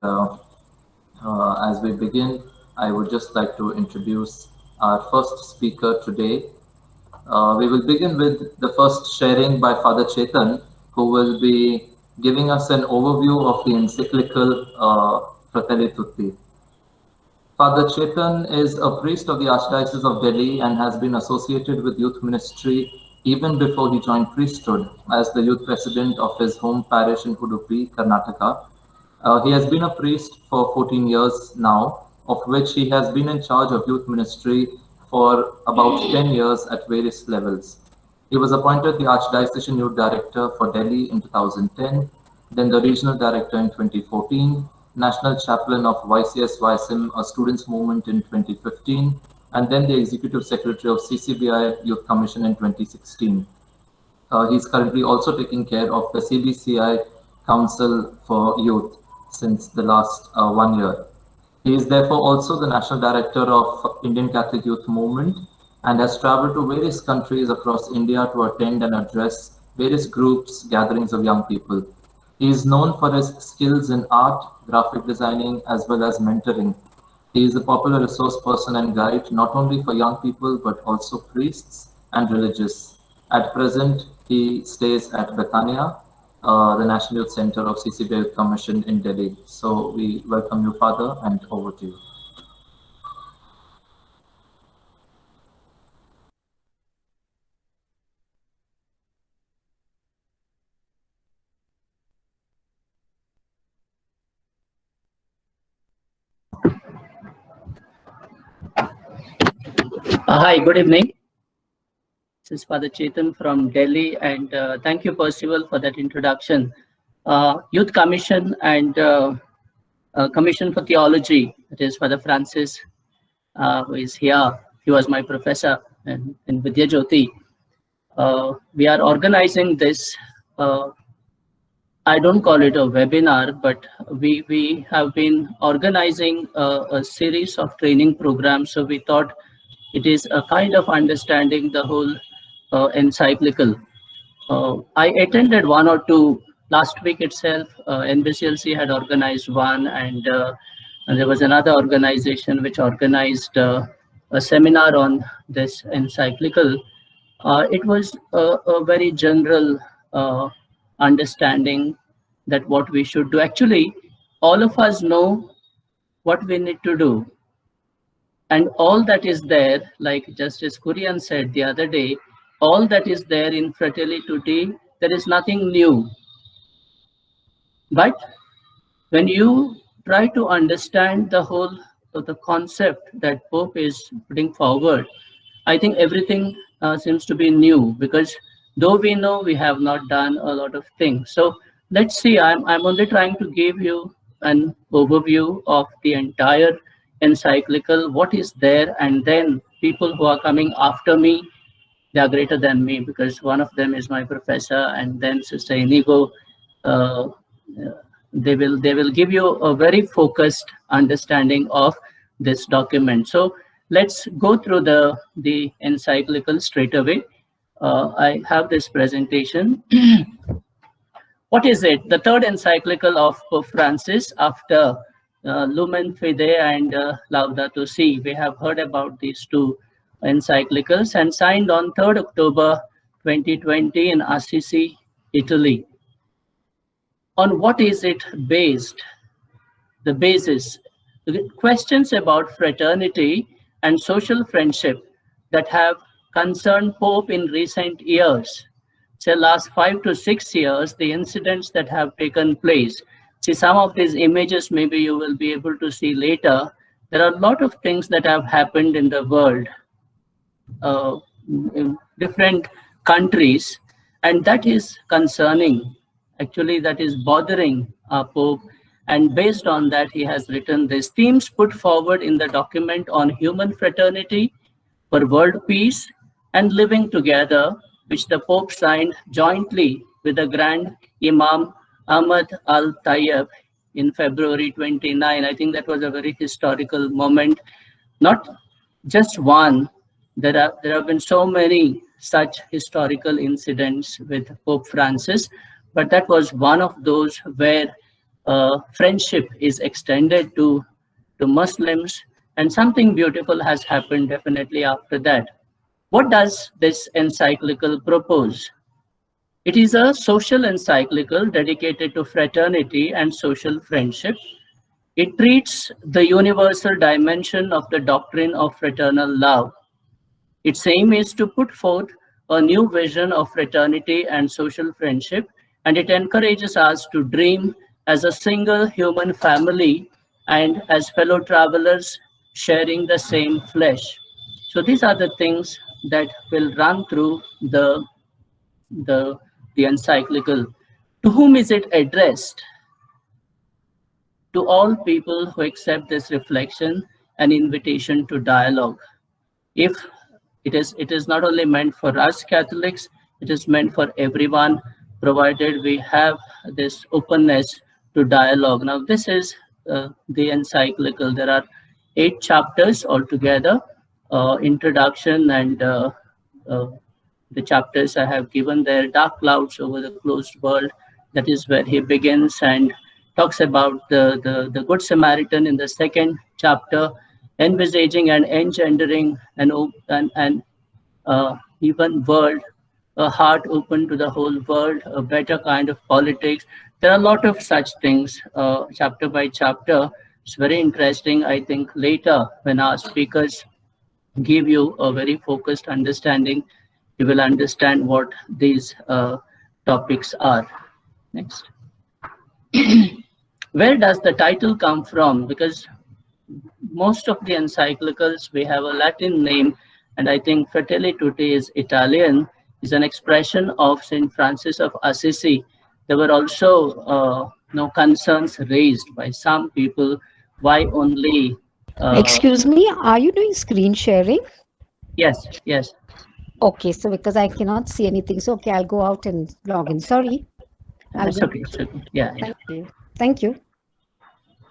As we begin, I would just like to introduce our first speaker today. We will begin with the first sharing by Father Chetan, who will be giving us an overview of the encyclical Fratelli Tutti. Father Chetan is a priest of the Archdiocese of Delhi and has been associated with youth ministry even before he joined priesthood as the youth president of his home parish in Udupi, Karnataka. He has been a priest for 14 years now, of which he has been in charge of youth ministry for about 10 years at various levels. He was appointed the Archdiocesan Youth Director for Delhi in 2010, then the Regional Director in 2014, National Chaplain of YCS YSIM, a students' movement in 2015, and then the Executive Secretary of CCBI Youth Commission in 2016. He's currently also taking care of the CBCI Council for Youth since the last 1 year. He is therefore also the National Director of Indian Catholic Youth Movement and has traveled to various countries across India to attend and address various groups, gatherings of young people. He is known for his skills in art, graphic designing, as well as mentoring. He is a popular resource person and guide not only for young people but also priests and religious. At present, he stays at Bethania, the National Youth Center of CCBI Youth Commission in Delhi. So we welcome you, Father, and over to you. Hi, good evening. This is Father Chetan from Delhi, and thank you, Percival, for that introduction. Youth Commission and Commission for Theology, that is Father Francis, who is here. He was my professor in Vidya Jyoti. We are organizing this. I don't call it a webinar, but we have been organizing a series of training programs. So we thought it is a kind of understanding the whole encyclical. I attended one or two last week itself. NBCLC had organized one, and there was another organization which organized a seminar on this encyclical. It was a very general understanding that what we should do. Actually, all of us know what we need to do. And all that is there, like Justice Kurian said the other day, all that is there in Fratelli Tutti, there is nothing new. But when you try to understand the whole of the concept that Pope is putting forward, I think everything seems to be new, because though we know we have not done a lot of things. So let's see, I'm only trying to give you an overview of the entire encyclical, what is there, and then people who are coming after me, they are greater than me, because one of them is my professor, and then Sister Inigo, uh, they will give you a very focused understanding of this document. So let's go through the encyclical straight away. I have this presentation. What is it? The third encyclical of Pope Francis after Lumen Fide and Laudato Si. We have heard about these two encyclicals, and signed on 3rd October 2020 in Assisi, Italy. On what is it based? The basis, the questions about fraternity and social friendship that have concerned Pope in recent years. Say last 5 to 6 years, the incidents that have taken place. See, some of these images maybe you will be able to see later. There are a lot of things that have happened in the world, in different countries, and that is concerning. Actually, that is bothering our Pope. And based on that, he has written these themes put forward in the document on human fraternity for world peace and living together, which the Pope signed jointly with the Grand Imam Ahmad Al-Tayyib in February 29. I think that was a very historical moment. Not just one, there have been so many such historical incidents with Pope Francis, but that was one of those where friendship is extended to Muslims, and something beautiful has happened definitely after that. What does this encyclical propose? It is a social encyclical dedicated to fraternity and social friendship. It treats the universal dimension of the doctrine of fraternal love. Its aim is to put forth a new vision of fraternity and social friendship, and it encourages us to dream as a single human family and as fellow travelers sharing the same flesh. So these are the things that will run through the, the encyclical. To whom is it addressed? To all people who accept this reflection, an invitation to dialogue. If it is not only meant for us Catholics, it is meant for everyone, provided we have this openness to dialogue. Now, this is the encyclical. There are 8 chapters altogether, introduction and the chapters I have given there. Dark clouds over the closed world, that is where he begins and talks about the Good Samaritan in the 2nd chapter, envisaging and engendering an even world, a heart open to the whole world, a better kind of politics. There are a lot of such things, chapter by chapter. It's very interesting. I think later when our speakers give you a very focused understanding, you will understand what these topics are. Next. Where does the title come from? Because most of the encyclicals, we have a Latin name, and I think Fratelli Tutti is Italian, is an expression of St. Francis of Assisi. There were also concerns raised by some people, why only... Excuse me, are you doing screen sharing? Yes, yes. Okay, so because I cannot see anything, so okay, I'll go out and log in. Sorry. It's okay, it's okay. Yeah, yeah. Thank you. Thank you.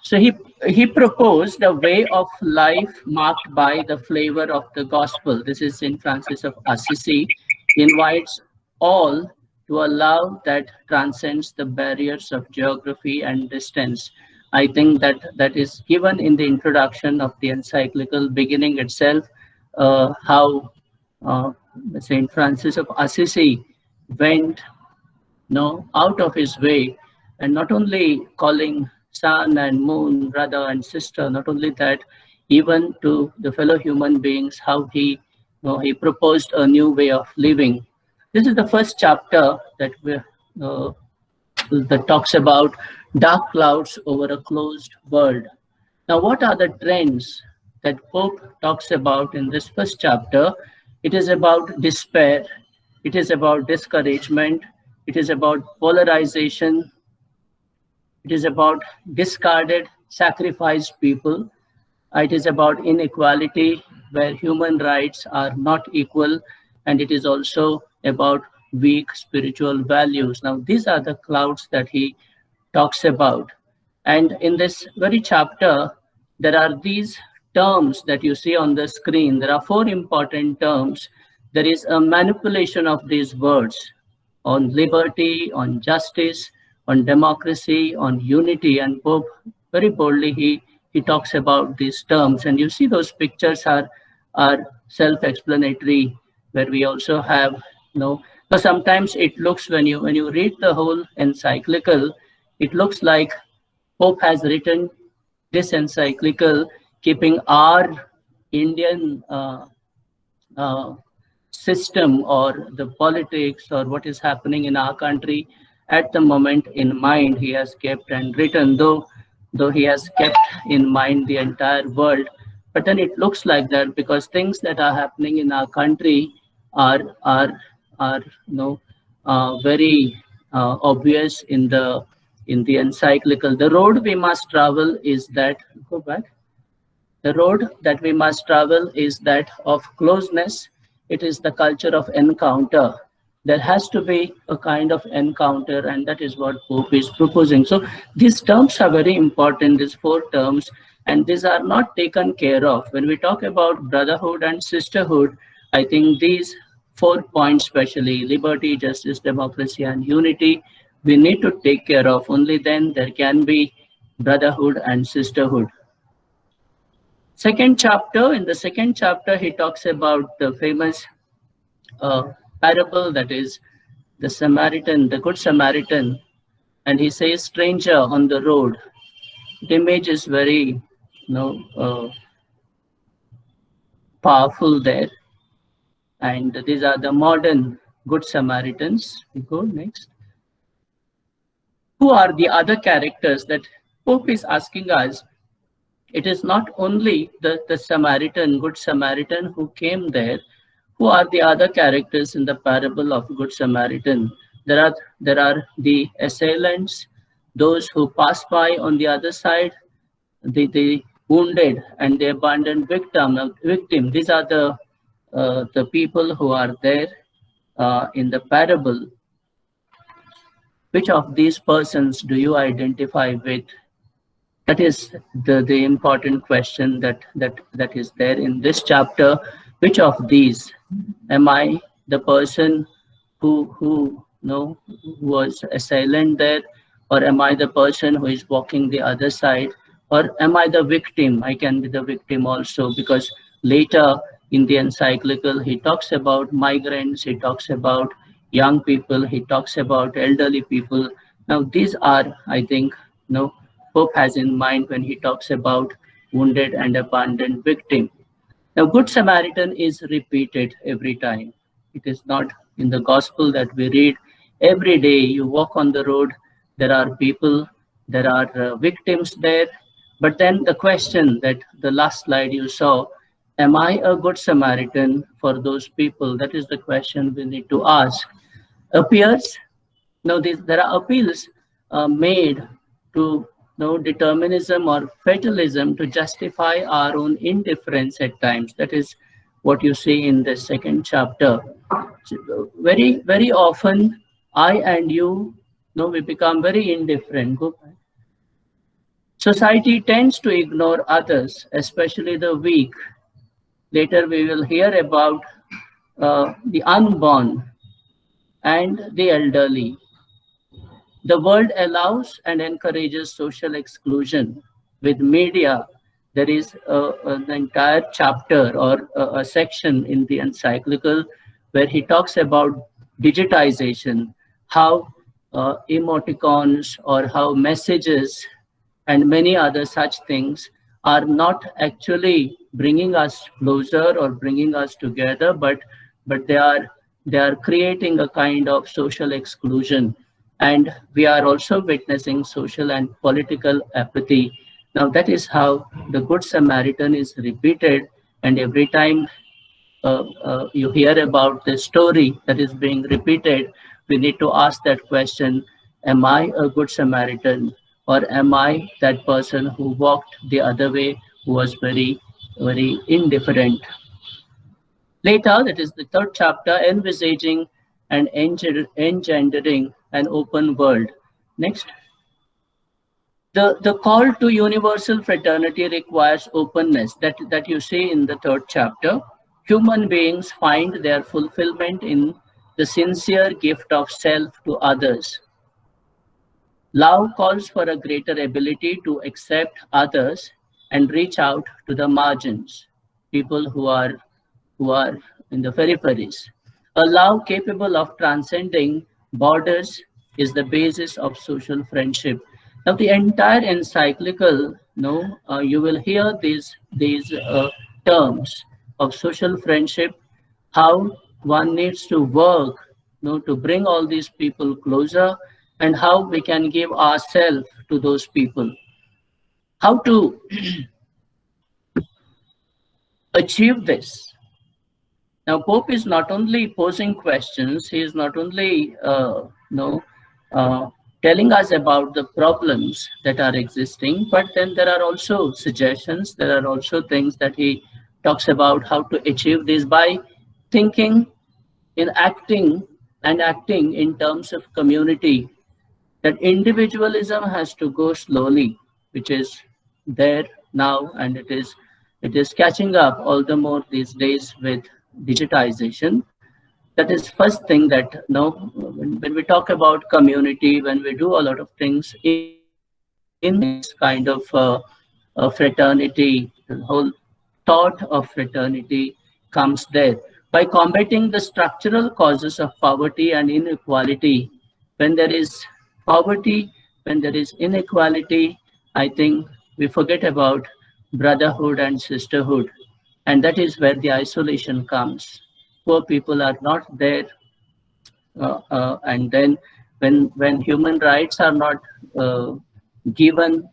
So he proposed a way of life marked by the flavor of the gospel. This is St. Francis of Assisi. He invites all to a love that transcends the barriers of geography and distance. I think that is given in the introduction of the encyclical beginning itself, how St. Francis of Assisi went out of his way, and not only calling sun and moon brother and sister, not only that, even to the fellow human beings, how he proposed a new way of living. This is the first chapter that talks about dark clouds over a closed world. Now, what are the trends that Pope talks about in this first chapter? It is about despair, it is about discouragement, it is about polarization, it is about discarded, sacrificed people, it is about inequality where human rights are not equal, and it is also about weak spiritual values. Now, these are the clouds that he talks about. And in this very chapter, there are these terms that you see on the screen. There are 4 important terms. There is a manipulation of these words on liberty, on justice, on democracy, on unity, and Pope very boldly he talks about these terms. And you see those pictures are self-explanatory, where we also have but sometimes it looks, when you read the whole encyclical, it looks like Pope has written this encyclical keeping our Indian system or the politics or what is happening in our country at the moment in mind. He has kept and written, though he has kept in mind the entire world. But then it looks like that because things that are happening in our country are very obvious in the encyclical. The road we must travel is that, go back. The road that we must travel is that of closeness. It is the culture of encounter. There has to be a kind of encounter, and that is what Pope is proposing. So these terms are very important, these 4 terms, and these are not taken care of. When we talk about brotherhood and sisterhood, I think these 4 points, especially liberty, justice, democracy, and unity, we need to take care of. Only then there can be brotherhood and sisterhood. In the second chapter, he talks about the famous parable, that is the Samaritan, the Good Samaritan, and he says, stranger on the road. The image is very, powerful there. And these are the modern Good Samaritans. We go next. Who are the other characters that Pope is asking us? It is not only the Samaritan, Good Samaritan who came there. Who are the other characters in the parable of Good Samaritan? There are the assailants, those who pass by on the other side, the wounded and the abandoned victim. These are the people who are there in the parable. Which of these persons do you identify with? That is the important question that is there in this chapter. Which of these? Am I the person who was assailant there, or am I the person who is walking the other side, or am I the victim? I can be the victim also, because later in the encyclical he talks about migrants, he talks about young people, he talks about elderly people. Now these are, I think, Pope has in mind when he talks about wounded and abandoned victim. Now, Good Samaritan is repeated every time. It is not in the gospel that we read. Every day you walk on the road, there are people, there are victims there. But then the question that the last slide you saw, am I a Good Samaritan for those people? That is the question we need to ask. Appears? Now, there are appeals made to determinism or fatalism to justify our own indifference at times. That is what you see in the second chapter. So very, very often, I and you, we become very indifferent. Society tends to ignore others, especially the weak. Later, we will hear about the unborn and the elderly. The world allows and encourages social exclusion. With media, there is an entire chapter or a section in the encyclical where he talks about digitization, how emoticons or how messages and many other such things are not actually bringing us closer or bringing us together, but they are creating a kind of social exclusion. And we are also witnessing social and political apathy. Now that is how the Good Samaritan is repeated, and every time you hear about the story that is being repeated, we need to ask that question, am I a Good Samaritan, or am I that person who walked the other way, who was very, very indifferent? Later, that is the third chapter, envisaging and engendering an open world. Next. The call to universal fraternity requires openness, that you see in the third chapter. Human beings find their fulfillment in the sincere gift of self to others. Love calls for a greater ability to accept others and reach out to the margins, people who are in the peripheries. A love capable of transcending borders is the basis of social friendship. Now, the entire encyclical, you will hear these terms of social friendship, how one needs to work, to bring all these people closer, and how we can give ourselves to those people. How to achieve this? Now, Pope is not only posing questions, he is not only telling us about the problems that are existing, but then there are also suggestions, there are also things that he talks about how to achieve this by thinking, in acting in terms of community. That individualism has to go slowly, which is there now, and it is catching up all the more these days with digitization. That is first thing that when we talk about community, when we do a lot of things in this kind of fraternity, the whole thought of fraternity comes there. By combating the structural causes of poverty and inequality, when there is poverty, when there is inequality, I think we forget about brotherhood and sisterhood. And that is where the isolation comes. Poor people are not there. And then when human rights are not given,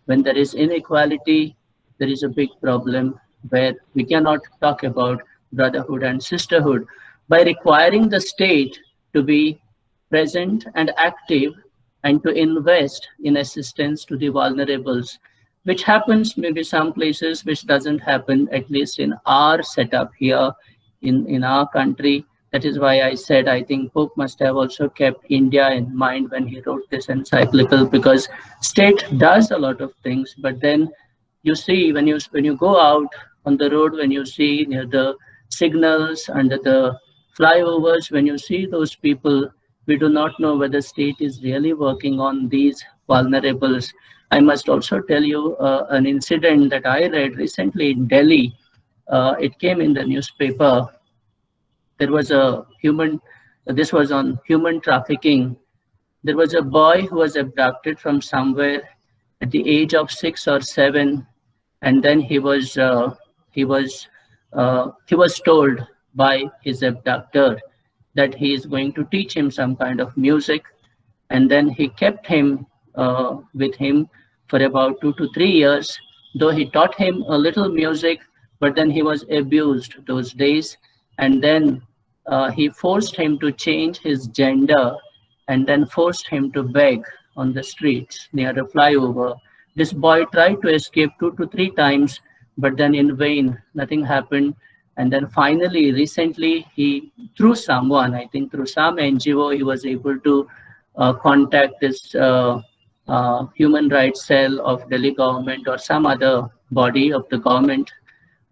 when there is inequality, there is a big problem where we cannot talk about brotherhood and sisterhood. By requiring the state to be present and active and to invest in assistance to the vulnerables, which happens maybe some places, which doesn't happen, at least in our setup here in our country. That is why I said I think Pope must have also kept India in mind when he wrote this encyclical, because state does a lot of things, but then you see when you go out on the road, when you see near the signals, under the flyovers, when you see those people, we do not know whether state is really working on these vulnerables. I must also tell you an incident that I read recently in Delhi. It came in the newspaper. There was this was on human trafficking. There was a boy who was abducted from somewhere at the age of 6 or 7, and then he was told by his abductor that he is going to teach him some kind of music, and then he kept him with him for about 2 to 3 years. Though he taught him a little music, but then he was abused those days, and then he forced him to change his gender, and then forced him to beg on the streets near a flyover. This boy tried to escape 2 to 3 times, but then in vain, nothing happened. And then finally, recently, through someone, I think through some NGO, he was able to contact this human rights cell of Delhi government or some other body of the government.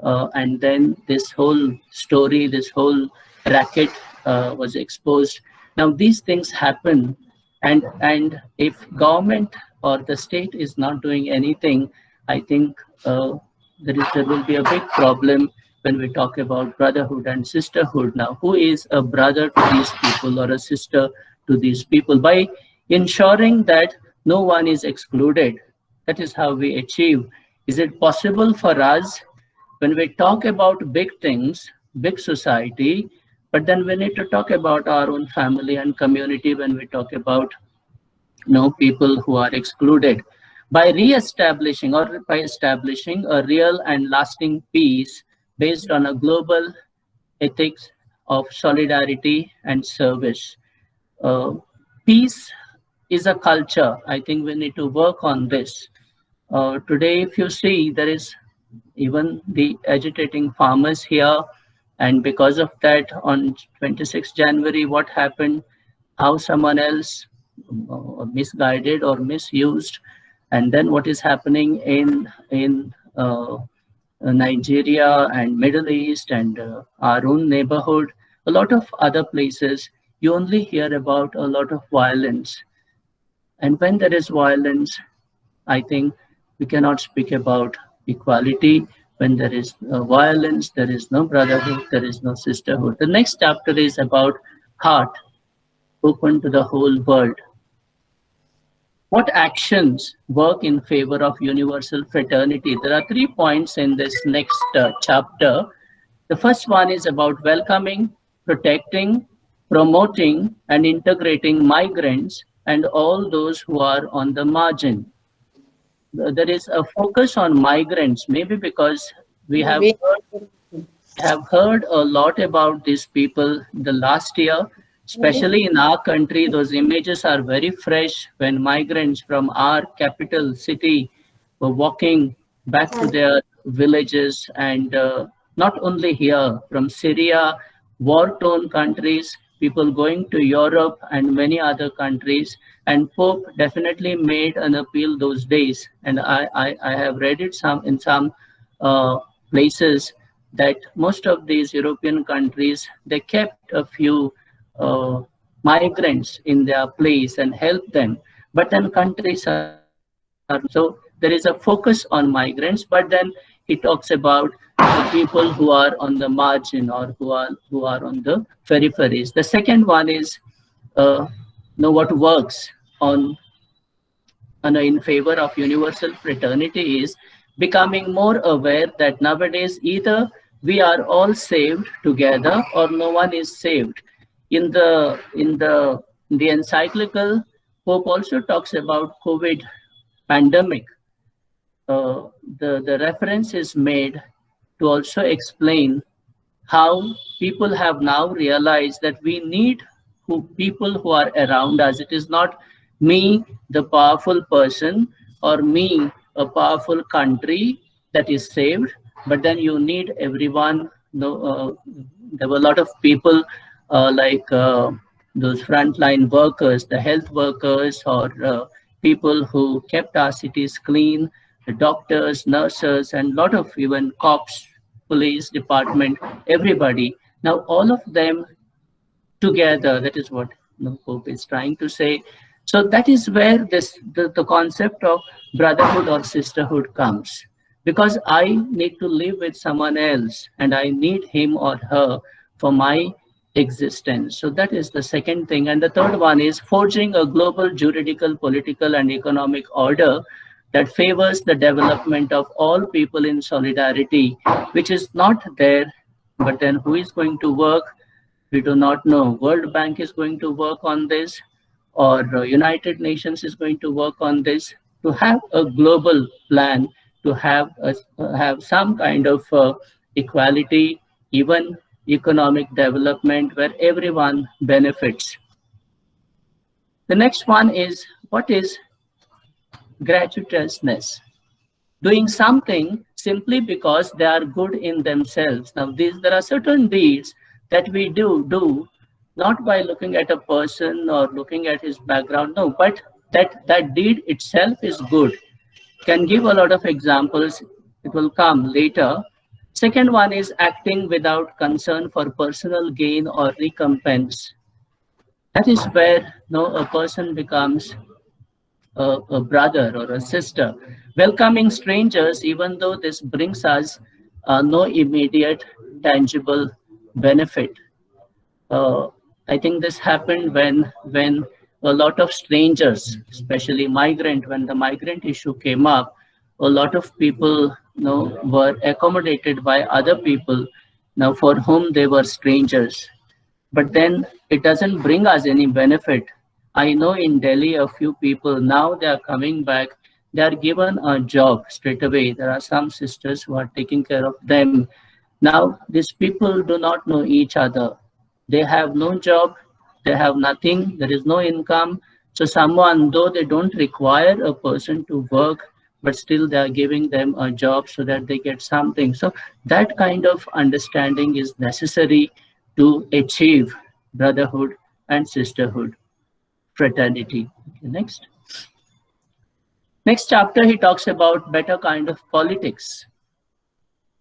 And then this whole story, this whole racket was exposed. Now these things happen, and if government or the state is not doing anything, I think there will be a big problem when we talk about brotherhood and sisterhood. Now, who is a brother to these people or a sister to these people? By ensuring that no one is excluded, that is how we achieve. Is it possible for us, when we talk about big things, big society, but then we need to talk about our own family and community when we talk about people who are excluded? By re-establishing or by establishing a real and lasting peace based on a global ethics of solidarity and service. Peace is a culture. I think we need to work on this. Today, if you see, there is even the agitating farmers here. And because of that, on 26th January, what happened? How someone else misguided or misused. And then what is happening in Nigeria and Middle East and our own neighborhood, a lot of other places, you only hear about a lot of violence. And when there is violence, I think we cannot speak about equality. When there is violence, there is no brotherhood, there is no sisterhood. The next chapter is about heart, open to the whole world. What actions work in favor of universal fraternity? There are 3 points in this next chapter. The first one is about welcoming, protecting, promoting, and integrating migrants and all those who are on the margin. There is a focus on migrants, maybe because we have heard a lot about these people the last year. Especially in our country, those images are very fresh when migrants from our capital city were walking back to their villages, and not only here, from Syria, war-torn countries, people going to Europe and many other countries. And Pope definitely made an appeal those days. And I have read it in some places that most of these European countries, they kept a few migrants in their place and helped them. But then countries are, so there is a focus on migrants, but then he talks about the people who are on the margin or who are on the peripheries. The second one is what works on in favor of universal fraternity is becoming more aware that nowadays either we are all saved together or no one is saved. In the encyclical, Pope also talks about COVID pandemic. The reference is made to also explain how people have now realized that we need people who are around us. It is not me, the powerful person, or me, a powerful country that is saved, but then you need everyone. There were a lot of people like those frontline workers, the health workers, or people who kept our cities clean, the doctors, nurses, and a lot of even cops, police department, everybody. Now all of them together, that is what Pope is trying to say. So that is where the concept of brotherhood or sisterhood comes. Because I need to live with someone else and I need him or her for my existence. So that is the second thing. And the third one is forging a global juridical, political, and economic order that favors the development of all people in solidarity, which is not there. But then who is going to work? We do not know. World Bank is going to work on this, or United Nations is going to work on this, to have a global plan, to have some kind of equality, even economic development where everyone benefits. The next one is, what is gratuitousness? Doing something simply because they are good in themselves. Now, there are certain deeds that we do not by looking at a person or looking at his background, no, but that deed itself is good. Can give a lot of examples, it will come later. Second one is acting without concern for personal gain or recompense. That is where a person becomes a brother or a sister. Welcoming strangers, even though this brings us no immediate tangible benefit. I think this happened when a lot of strangers, especially when the migrant issue came up, a lot of people were accommodated by other people now for whom they were strangers. But then it doesn't bring us any benefit. I know in Delhi, a few people, now they are coming back, they are given a job straight away. There are some sisters who are taking care of them. Now, these people do not know each other. They have no job, they have nothing, there is no income. So someone, though they don't require a person to work, but still they are giving them a job so that they get something. So that kind of understanding is necessary to achieve brotherhood and sisterhood, fraternity. Okay, next. Next chapter, he talks about better kind of politics.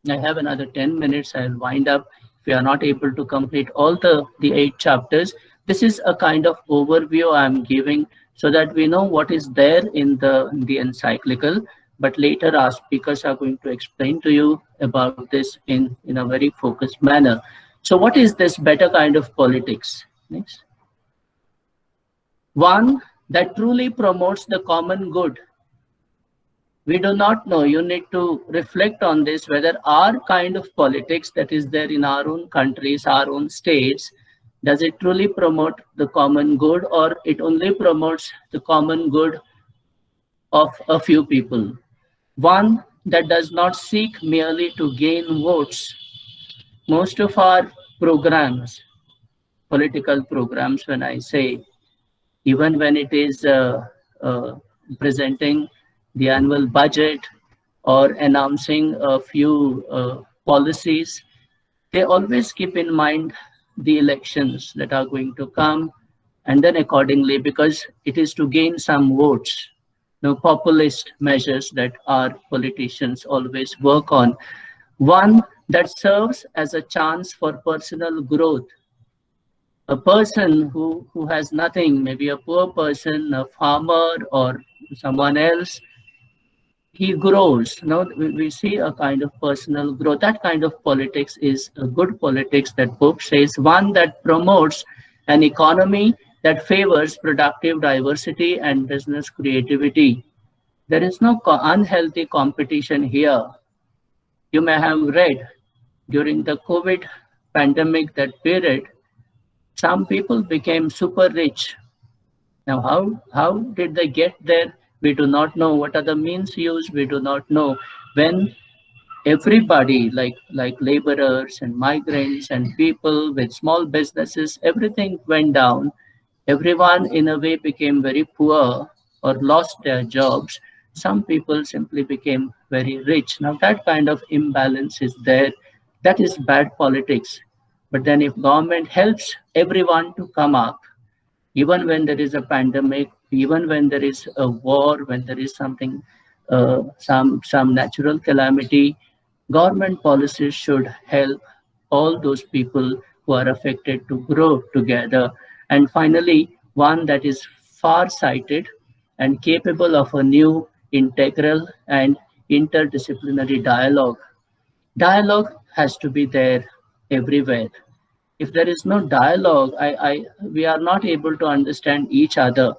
I have another 10 minutes, I'll wind up. If we are not able to complete all the 8 chapters, this is a kind of overview I'm giving so that we know what is there in the encyclical, but later our speakers are going to explain to you about this in a very focused manner. So what is this better kind of politics? Next. One that truly promotes the common good. We do not know, you need to reflect on this, whether our kind of politics that is there in our own countries, our own states, does it truly promote the common good, or it only promotes the common good of a few people? One that does not seek merely to gain votes. Most of our programs, political programs, when I say, even when it is presenting the annual budget or announcing a few policies, they always keep in mind the elections that are going to come, and then accordingly, because it is to gain some votes, populist measures that our politicians always work on. One that serves as a chance for personal growth. A person who has nothing, maybe a poor person, a farmer or someone else, he grows. We see a kind of personal growth. That kind of politics is a good politics, that Pope says, one that promotes an economy that favors productive diversity and business creativity. There is no unhealthy competition here. You may have read during the COVID pandemic, that period, some people became super rich. Now, how did they get there? We do not know. What are the means used? We do not know. When everybody, like laborers and migrants and people with small businesses, everything went down. Everyone in a way became very poor or lost their jobs. Some people simply became very rich. Now that kind of imbalance is there. That is bad politics. But then if government helps everyone to come up, even when there is a pandemic, even when there is a war, when there is something, some natural calamity, government policies should help all those people who are affected to grow together. And finally, one that is far-sighted and capable of a new integral and interdisciplinary dialogue. Dialogue has to be there everywhere. If there is no dialogue, we are not able to understand each other.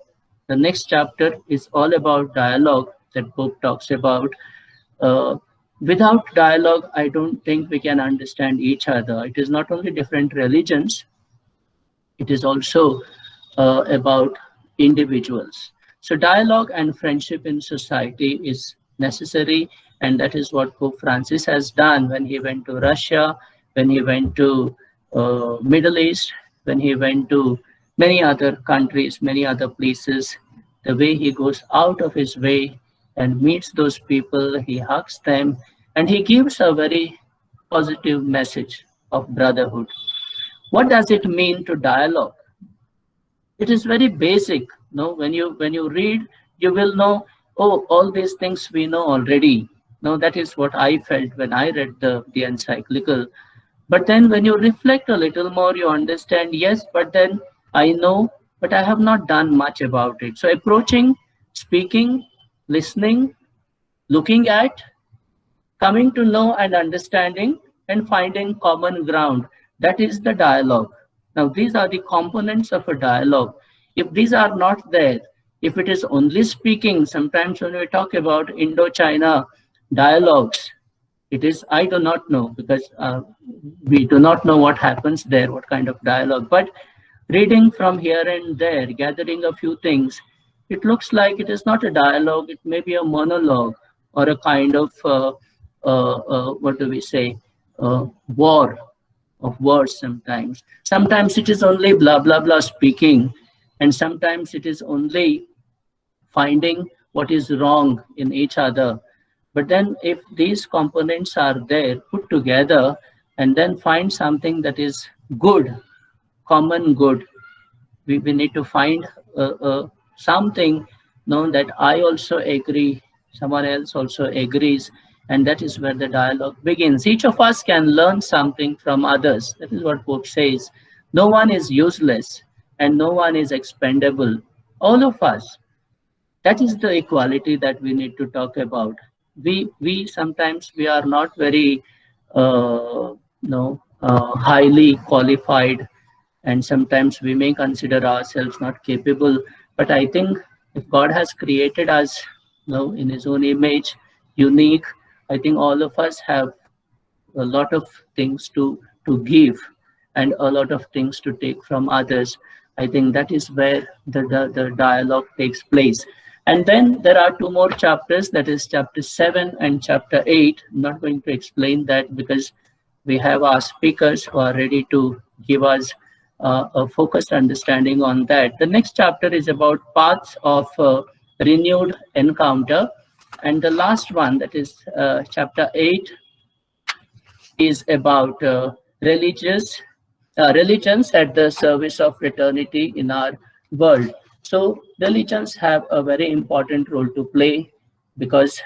The next chapter is all about dialogue that Pope talks about. Without dialogue, I don't think we can understand each other. It is not only different religions, it is also about individuals. So dialogue and friendship in society is necessary, and that is what Pope Francis has done when he went to Russia, when he went to Middle East, when he went to many other countries, many other places. The way he goes out of his way and meets those people, he hugs them, and he gives a very positive message of brotherhood. What does it mean to dialogue? It is very basic. When you read, you will know, oh, all these things we know already. That is what I felt when I read the encyclical. But then when you reflect a little more, you understand, yes, but then I know, but I have not done much about it. So approaching, speaking, listening, looking at, coming to know and understanding, and finding common ground. That is the dialogue. Now, these are the components of a dialogue. If these are not there, if it is only speaking, sometimes when we talk about Indo-China dialogues, it is, I do not know, because we do not know what happens there, what kind of dialogue. But reading from here and there, gathering a few things, it looks like it is not a dialogue, it may be a monologue or a kind of, what do we say, war of words sometimes. Sometimes it is only blah, blah, blah speaking, and sometimes it is only finding what is wrong in each other. But then if these components are there, put together, and then find something that is good, common good, we need to find something that I also agree, someone else also agrees, and that is where the dialogue begins. Each of us can learn something from others. That is what Pope says. No one is useless and no one is expendable. All of us. That is the equality that we need to talk about. We sometimes we are not very highly qualified, and sometimes we may consider ourselves not capable. But I think if God has created us in His own image, unique, I think all of us have a lot of things to give and a lot of things to take from others. I think that is where the dialogue takes place. And then there are two more chapters, that is chapter 7 and chapter 8. I'm not going to explain that because we have our speakers who are ready to give us a focused understanding on that. The next chapter is about paths of renewed encounter. And the last one, that is chapter 8, is about religions at the service of fraternity in our world. So religions have a very important role to play, because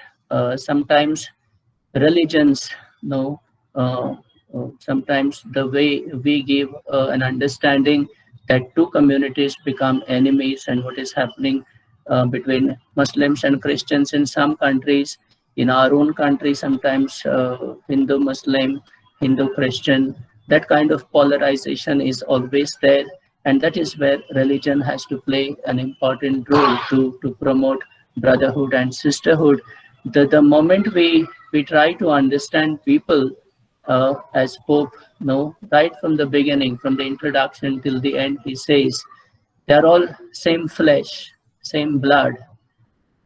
sometimes religions sometimes the way we give an understanding that two communities become enemies, and what is happening between Muslims and Christians in some countries, in our own country, sometimes Hindu Muslim, Hindu Christian, that kind of polarization is always there. And that is where religion has to play an important role to promote brotherhood and sisterhood. The moment we try to understand people, as Pope, right from the beginning, from the introduction till the end, he says, they're all same flesh, same blood.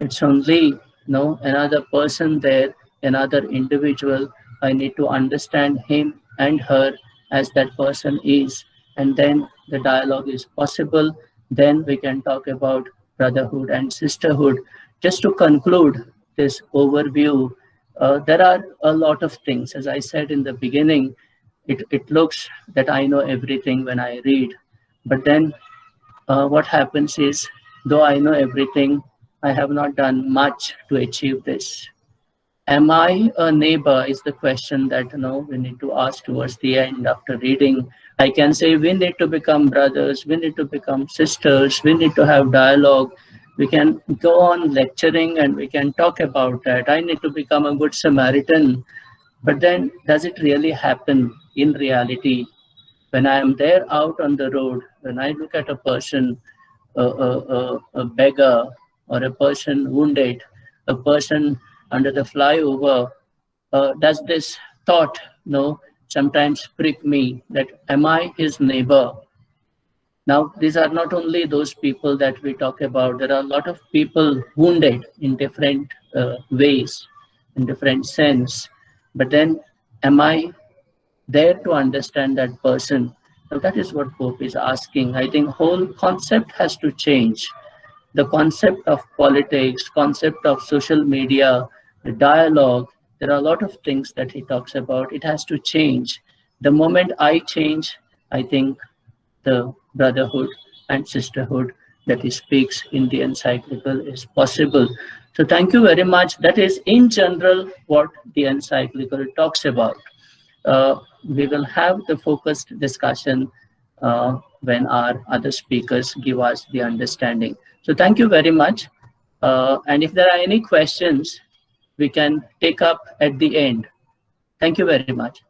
It's only another person there, another individual. I need to understand him and her as that person is, and then the dialogue is possible. Then we can talk about brotherhood and sisterhood. Just to conclude this overview, there are a lot of things. As I said in the beginning, it looks that I know everything when I read, but then what happens is, though I know everything, I have not done much to achieve this. Am I a neighbor is the question that we need to ask towards the end after reading. I can say we need to become brothers, we need to become sisters, we need to have dialogue. We can go on lecturing and we can talk about that. I need to become a good Samaritan. But then does it really happen in reality? When I am there out on the road, when I look at a person, a beggar, or a person wounded, a person under the flyover, does this thought sometimes prick me that am I his neighbor? Now, these are not only those people that we talk about. There are a lot of people wounded in different ways, in different sense. But then, am I there to understand that person? Now, that is what Pope is asking. I think whole concept has to change. The concept of politics, concept of social media, the dialogue, there are a lot of things that he talks about. It has to change. The moment I change, I think the brotherhood and sisterhood that he speaks in the encyclical is possible. So thank you very much. That is in general what the encyclical talks about. We will have the focused discussion when our other speakers give us the understanding. So thank you very much. And if there are any questions, we can take up at the end. Thank you very much.